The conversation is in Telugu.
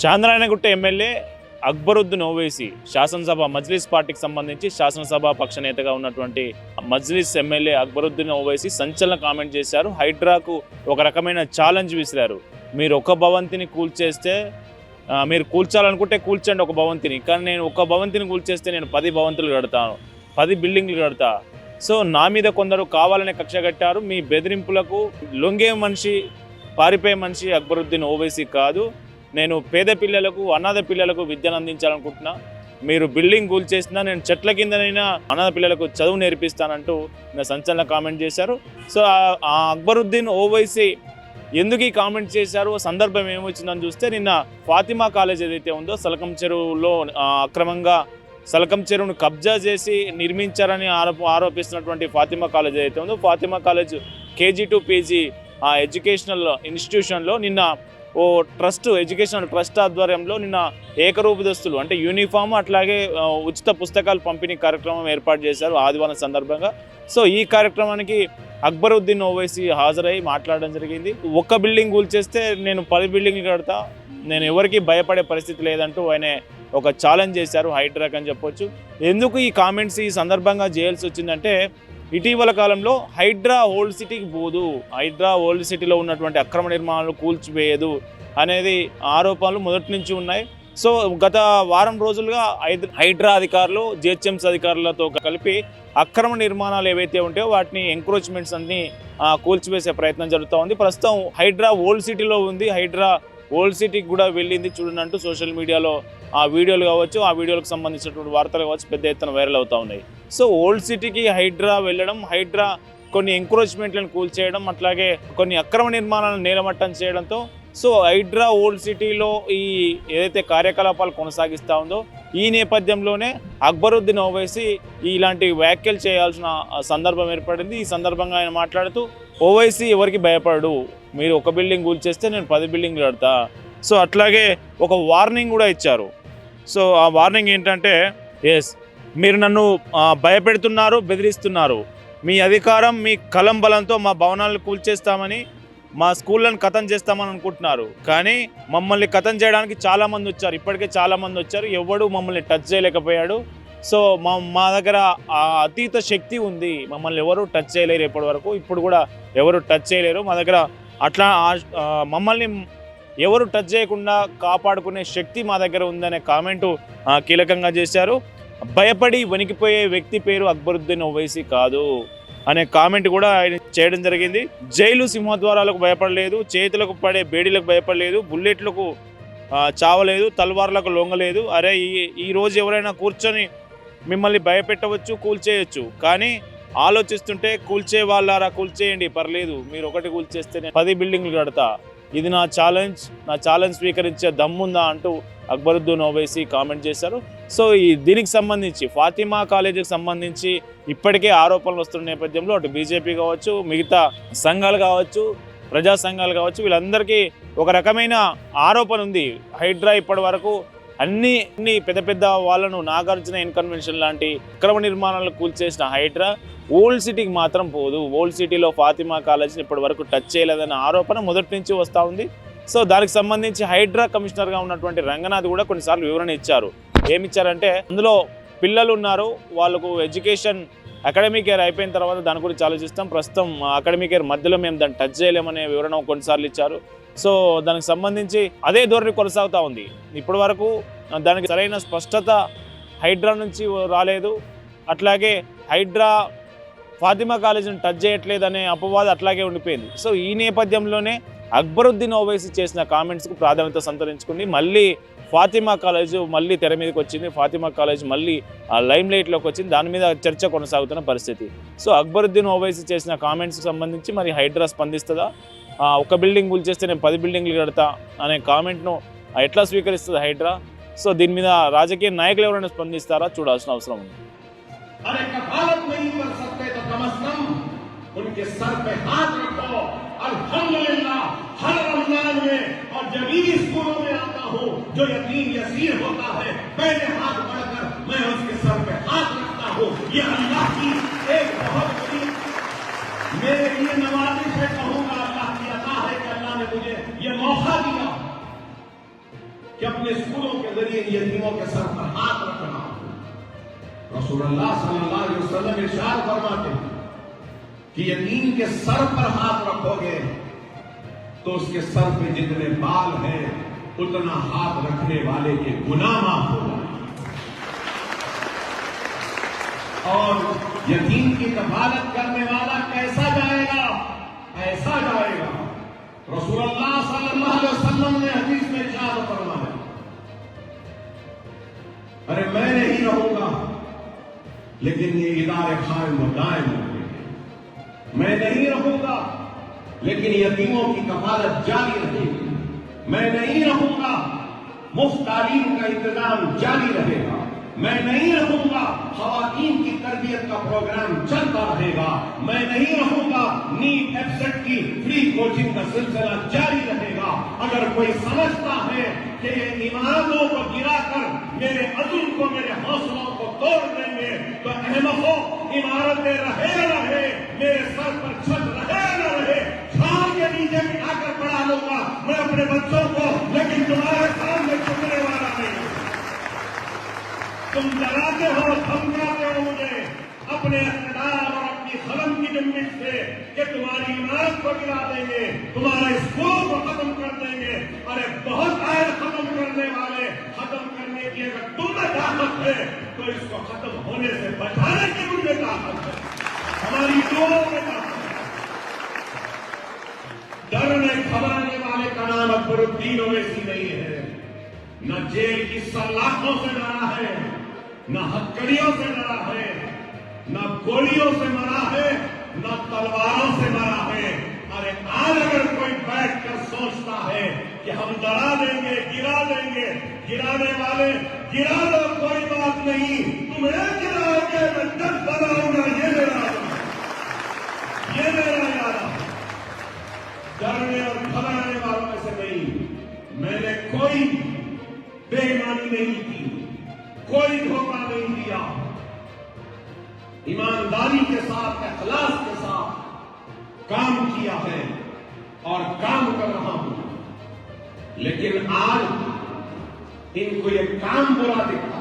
చాంద్రాయణగుట్ట ఎమ్మెల్యే అక్బరుద్దీన్ ఓవైసీ శాసనసభ మజ్లిస్ పార్టీకి సంబంధించి శాసనసభ పక్ష నేతగా ఉన్నటువంటి మజ్లిస్ ఎమ్మెల్యే అక్బరుద్దీన్ ఓవైసీ సంచలన కామెంట్ చేశారు. హైడ్రాకు ఒక రకమైన ఛాలెంజ్ విసిరారు. మీరు ఒక భవంతిని కూల్చేస్తే, మీరు కూల్చాలనుకుంటే కూల్చండి ఒక భవంతిని, కానీ నేను ఒక భవంతిని కూల్చేస్తే నేను 10 భవంతులు కడతాను, 10 బిల్డింగ్లు కడతా. సో నా మీద కొందరు కావాలనే కక్ష కట్టారు. మీ బెదిరింపులకు లొంగే మనిషి, పారిపోయే మనిషి అక్బరుద్దీన్ ఓవైసీ కాదు. నేను పేద పిల్లలకు, అనాథ పిల్లలకు విద్యను అందించాలనుకుంటున్నా. మీరు బిల్డింగ్ కూల్చేసినా నేను చెట్ల కిందనైనా అనాథ పిల్లలకు చదువు నేర్పిస్తానంటూ సంచలన కామెంట్ చేశారు. సో ఆ అక్బరుద్దీన్ ఓవైసీ ఎందుకు ఈ కామెంట్ చేశారు, సందర్భం ఏమొచ్చిందని చూస్తే, నిన్న ఫాతిమా కాలేజ్ ఏదైతే ఉందో సలకం చెరువులో అక్రమంగా సలకం చెరువును కబ్జా చేసి నిర్మించారని ఆరోపిస్తున్నటువంటి ఫాతిమా కాలేజ్ ఏదైతే ఉందో, Fatima college KG to PG ఆ ఎడ్యుకేషనల్ ఇన్స్టిట్యూషన్లో నిన్న ఓ ట్రస్ట్, ఎడ్యుకేషనల్ ట్రస్ట్ ఆధ్వర్యంలో నిన్న ఏకరూపదస్తులు అంటే యూనిఫామ్, అట్లాగే ఉచిత పుస్తకాలు పంపిణీ కార్యక్రమం ఏర్పాటు చేశారు ఆదివారం సందర్భంగా. సో ఈ కార్యక్రమానికి అక్బరుద్దీన్ ఓవైసీ హాజరై మాట్లాడడం జరిగింది. ఒక్క బిల్డింగ్ కూల్చేస్తే నేను 10 బిల్డింగ్లు కడతా, నేను ఎవరికి భయపడే పరిస్థితి లేదంటూ ఆయన ఒక ఛాలెంజ్ చేశారు హైడ్రాక్ అని చెప్పొచ్చు. ఎందుకు ఈ కామెంట్స్ ఈ సందర్భంగా చేయాల్సి వచ్చిందంటే, ఇటీవల కాలంలో హైడ్రా ఓల్డ్ సిటీకి పోదు, హైడ్రా ఓల్డ్ సిటీలో ఉన్నటువంటి అక్రమ నిర్మాణాలు కూల్చివేయదు అనేది ఆరోపణలు మొదటి నుంచి ఉన్నాయి. సో గత వారం రోజులుగా హైడ్రా అధికారులు GHMC అధికారులతో కలిపి అక్రమ నిర్మాణాలు ఏవైతే ఉంటాయో వాటిని ఎంక్రోచ్మెంట్స్ అన్ని కూల్చివేసే ప్రయత్నం జరుగుతూ ఉంది. ప్రస్తుతం హైడ్రా ఓల్డ్ సిటీలో ఉంది. హైడ్రా ఓల్డ్ సిటీకి కూడా వెళ్ళింది చూడండి అంటూ సోషల్ మీడియాలో ఆ వీడియోలు కావచ్చు, ఆ వీడియోలకు సంబంధించినటువంటి వార్తలు కావచ్చు పెద్ద ఎత్తున వైరల్ అవుతూ ఉన్నాయి. సో ఓల్డ్ సిటీకి హైడ్రా వెళ్ళడం, హైడ్రా కొన్ని ఎంక్రోచ్మెంట్లను కూల్చేయడం, అట్లాగే కొన్ని అక్రమ నిర్మాణాలను నేలమట్టం చేయడంతో సో హైడ్రా ఓల్డ్ సిటీలో ఈ ఏదైతే కార్యకలాపాలు కొనసాగిస్తూ ఉందో ఈ నేపథ్యంలోనే అక్బరుద్దీన్ ఓవైసీ ఇలాంటి వ్యాఖ్యలు చేయాల్సిన సందర్భం ఏర్పడింది. ఈ సందర్భంగా ఆయన మాట్లాడుతూ, ఓవైసీ ఎవరికి భయపడడు, మీరు ఒక బిల్డింగ్ కూల్చేస్తే నేను 10 బిల్డింగ్లు కడతా. సో అట్లాగే ఒక వార్నింగ్ కూడా ఇచ్చారు. సో ఆ వార్నింగ్ ఏంటంటే, మీరు నన్ను భయపెడుతున్నారు, బెదిరిస్తున్నారు, మీ అధికారం, మీ కలం బలంతో మా భవనాలను కూల్చేస్తామని, మా స్కూళ్ళను కథం చేస్తామని అనుకుంటున్నారు. కానీ మమ్మల్ని కథం చేయడానికి చాలామంది వచ్చారు, ఇప్పటికే చాలామంది వచ్చారు, ఎవడు మమ్మల్ని టచ్ చేయలేకపోయాడు. సో మా దగ్గర ఆ అతీత శక్తి ఉంది, మమ్మల్ని ఎవరు టచ్ చేయలేరు, ఇప్పటి వరకు ఇప్పుడు కూడా ఎవరు టచ్ చేయలేరు. మా దగ్గర అట్లా మమ్మల్ని ఎవరు టచ్ చేయకుండా కాపాడుకునే శక్తి మా దగ్గర ఉందనే కామెంటు కీలకంగా చేశారు. భయపడి వణికిపోయే వ్యక్తి పేరు అక్బరుద్దీన్ ఓవైసీ కాదు అనే కామెంట్ కూడా ఆయన చేయడం జరిగింది. జైలు సింహద్వారాలకు భయపడలేదు, చేతులకు పడే బేడీలకు భయపడలేదు, బుల్లెట్లకు చావలేదు, తల్వార్లకు లొంగలేదు. అరే ఈ రోజు ఎవరైనా కూర్చొని మిమ్మల్ని భయపెట్టవచ్చు, కూల్చేయచ్చు, కానీ ఆలోచిస్తుంటే కూల్చే వాళ్ళారా కూల్చేయండి, పర్లేదు, మీరు ఒకటి కూల్చేస్తే నేను 10 బిల్డింగ్లు కడతా, ఇది నా ఛాలెంజ్ స్వీకరించే దమ్ముందా అంటూ అక్బరుద్దీన్ ఓవైసీ కామెంట్ చేశారు. సో దీనికి సంబంధించి ఫాతిమా కాలేజీకి సంబంధించి ఇప్పటికే ఆరోపణలు వస్తున్న నేపథ్యంలో అటు బీజేపీ కావచ్చు, మిగతా సంఘాలు కావచ్చు, ప్రజా సంఘాలు కావచ్చు, వీళ్ళందరికీ ఒక రకమైన ఆరోపణ ఉంది. హైడ్రా ఇప్పటి వరకు అన్ని పెద్ద పెద్ద వాళ్ళను, నాగార్జున ఇన్కన్వెన్షన్ లాంటి అక్రమ నిర్మాణాలను కూల్చేసిన హైడ్రా ఓల్డ్ సిటీకి మాత్రం పోదు. ఓల్డ్ సిటీలో ఫాతిమా కాలేజీని ఇప్పటి వరకు టచ్ చేయలేదన్న ఆరోపణ మొదటి నుంచి వస్తూ ఉంది. సో దానికి సంబంధించి హైడ్రా కమిషనర్గా ఉన్నటువంటి రంగనాథ్ కూడా కొన్నిసార్లు వివరణ ఇచ్చారు. ఏమిచ్చారంటే, అందులో పిల్లలు ఉన్నారు, వాళ్ళకు ఎడ్యుకేషన్ అకాడమిక్ ఇయర్ అయిపోయిన తర్వాత దాని గురించి ఆలోచిస్తాం, ప్రస్తుతం అకాడమిక్ ఇయర్ మధ్యలో మేము దాన్ని టచ్ చేయలేమనే వివరణ కొన్నిసార్లు ఇచ్చారు. సో దానికి సంబంధించి అదే ధోరణి కొనసాగుతూ ఉంది. ఇప్పటి వరకు దానికి సరైన స్పష్టత హైడ్రా నుంచి రాలేదు. అట్లాగే హైడ్రా ఫాతిమా కాలేజీని టచ్ చేయట్లేదు అనే అపవాదం అట్లాగే ఉండిపోయింది. సో ఈ నేపథ్యంలోనే అక్బరుద్దీన్ ఓవైసీ చేసిన కామెంట్స్కు ప్రాధాన్యత సంతరించుకుంది. మళ్ళీ ఫాతిమా కాలేజ్ మళ్ళీ తెర మీదకి వచ్చింది, ఫాతిమా కాలేజ్ మళ్ళీ లైమ్ లైట్లోకి వచ్చింది, దాని మీద చర్చ కొనసాగుతున్న పరిస్థితి. సో అక్బరుద్దీన్ ఓవైసీ చేసిన కామెంట్స్కి సంబంధించి మరి హైడ్రా స్పందిస్తుందా, ఒక బిల్డింగ్ కూల్చేస్తే నేను 10 బిల్డింగ్లు కడతా అనే కామెంట్ను ఎట్లా స్వీకరిస్తుంది హైడ్రా? సో దీని మీద రాజకీయ నాయకులు ఎవరైనా స్పందిస్తారా చూడాల్సిన అవసరం ఉంది. उनके सर पे हाथ रखो, अल्हम्दुलिल्लाह हर रमजान में और जब ईद स्कूलों में आता हूँ जो यतीम यसीर होता है, पहले हाथ बढ़कर मैं उसके सर पे हाथ रखता हूँ। ये अल्लाह की एक बहुत बड़ी मेरे लिए नवाजिश है, कहूँगा अल्लाह की अता है कि अल्लाह ने मुझे ये मौका दिया कि मैं स्कूलों के जरिए यतीमों के सर पर हाथ रख रहा हूं। रसूलुल्लाह सल्लल्लाहु अलैहि वसल्लम इरशाद फरमाते हैं कि यतीम के सर पर हाथ रखोगे तो उसके सर पे जितने बाल हैं उतना हाथ रखने वाले के गुनाह माफ हो जाए। और यतीम की कफालत करने वाला कैसा जाएगा? ऐसा जाएगा। रसूलुल्लाह सल्लल्लाहु अलैहि वसल्लम ने हदीस में इरशाद फरमाया, अरे मैं नहीं रहूंगा लेकिन ये इदारे कायम व दायम रहेंगे। मैं नहीं रहूंगा लेकिन यतीमों की कफालत जारी रहेगी। मैं नहीं रहूंगा, मुफ्त तालीम का इंतजाम जारी रहेगा। मैं नहीं रहूंगा, खवातीन की तरबियत का प्रोग्राम चलता रहेगा। मैं नहीं रहूंगा, नीट एफसेट की फ्री कोचिंग का सिलसिला जारी रहेगा। अगर कोई समझता है कि ये इमारतों को गिराकर मेरे अजुल को, मेरे हौसलों को तोड़ देंगे, तो अहमद हो, इमारतें रहे रहे, मेरे सर पर छत रहे न रहे, झाड़ के नीचे बिठाकर पढ़ा लूंगा मैं अपने बच्चों को, लेकिन तुम्हारे सामने झुकने वाला नहीं। तुम डराते हो, धमकाते हो मुझे अपने इक़्तिदार और अपनी कलम की जुम्बिश से कि तुम्हारी इमारत को गिरा देंगे, तुम्हारे स्कूल को खत्म कर देंगे। अरे बहुत आए खत्म करने वाले, खत्म करने की अगर तुम्हें ताकत है तो इसको खत्म होने से बचाने की मुझे ताकत है, हमारी दुआओं में ताकत है। डरने घबराने वाले का नाम अकबरुद्दीन ओवैसी नहीं है। न जेल की सलाखों से डरा है, न हथकड़ियों से डरा है, न गोलियों से मरा है, न तलवारों से मरा है। अरे आज अगर कोई बैठकर सोचता है कि हम डरा देंगे, गिरा देंगे, गिराने वाले गिरा दो, कोई बात नहीं, तुम्हें गिराओगे मैं जब बनाऊंगा, ये मेरा इरादा। डरने और घबराने वालों में से नहीं। मैंने कोई बेईमानी नहीं की, कोई धोखा नहीं दिया, ईमानदारी के साथ, इखलास के साथ काम किया है और काम कर रहा हूं। लेकिन आज इनको ये काम बुरा दिखा